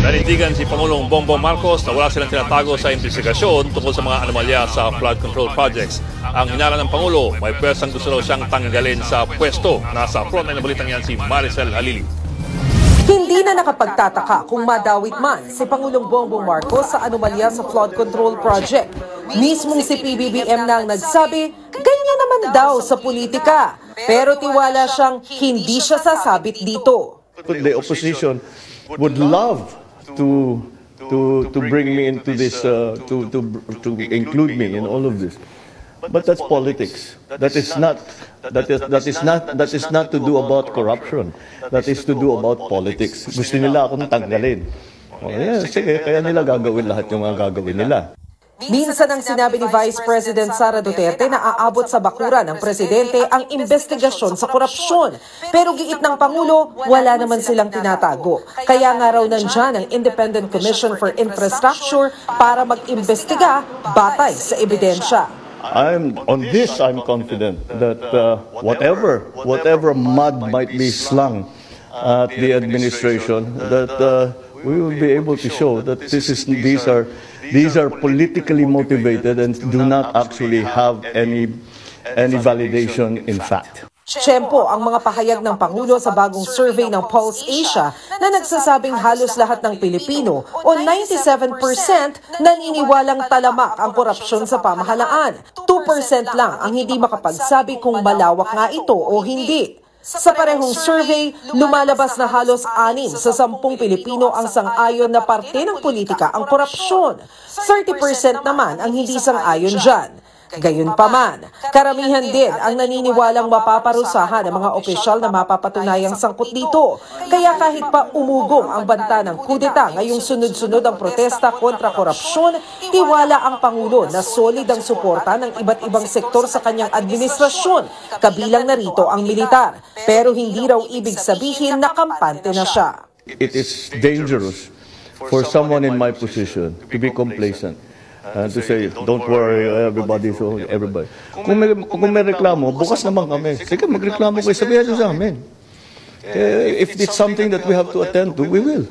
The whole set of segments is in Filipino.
Nanindigan si Pangulong Bongbong Marcos na wala silang tinatago sa investigasyon tungkol sa mga anomalya sa flood control projects. Ang hinala ng Pangulo, may pwersang gusto raw siyang tanggalin sa pwesto. Nasa frontline na balitang yan si Maricel Halili. Hindi na nakapagtataka kung madawit man si Pangulong Bongbong Marcos sa anomalya sa flood control project. Mismong si PBBM na ang nagsabi, ganyan naman daw sa politika. Pero tiwala siyang hindi siya sasabit dito. The opposition would love to bring me into this, to include me in all of this. But that's politics. That is not to do about corruption. That is to do about politics. Gusto nila akong tanggalin. Yeah, sige, kaya nila gagawin lahat yung mga gagawin nila. Minsan ang sinabi ni Vice President Sara Duterte na aabot sa bakuran ng presidente ang investigasyon sa korupsyon. Pero giit ng Pangulo, wala naman silang tinatago. Kaya nga raw nandyan ang Independent Commission for Infrastructure para mag-imbestiga batay sa ebidensya. I'm confident that whatever mud might be slung at the administration, that we will be able to show that these are politically motivated and do not actually have any validation in fact. Tiyempo ang mga pahayag ng Pangulo sa bagong survey ng Pulse Asia na nagsasabing halos lahat ng Pilipino o 97% naniniwalang talamak ang korupsyon sa pamahalaan. 2% lang ang hindi makapagsabi kung malawak nga ito o hindi. Sa parehong survey, lumalabas na halos 6 sa 10 Pilipino ang sang-ayon na parte ng politika ang korupsyon. 30% naman ang hindi sang-ayon dyan. Gayunpaman, karamihan din ang naniniwalang mapaparusahan ang mga opisyal na mapapatunayang sangkot dito. Kaya kahit pa umugong ang banta ng kudeta ngayong sunod-sunod ang protesta kontra korupsyon, tiwala ang Pangulo na solid ang suporta ng iba't ibang sektor sa kanyang administrasyon, kabilang na rito ang militar. Pero hindi raw ibig sabihin na kampante na siya. It is dangerous for someone in my position to be complacent. To say, don't worry, everybody. Kung may reklamo, bukas naman kami. Sige, magreklamo kayo, sabihin nyo sa amin. If it's something that we have to attend to, we will.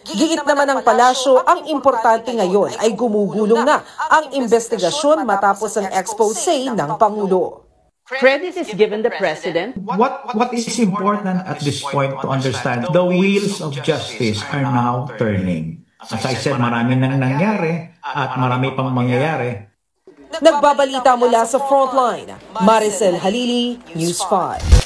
Giit naman ng palasyo, ang importante ngayon ay gumugulong na ang investigasyon matapos ang expose ng Pangulo. Credit is given the President. What is important at this point to understand, the wheels of justice are now turning. As I said, marami nang nangyari at marami pang mangyayari. Nagbabalita mula sa Frontline, Maricel Halili, News 5.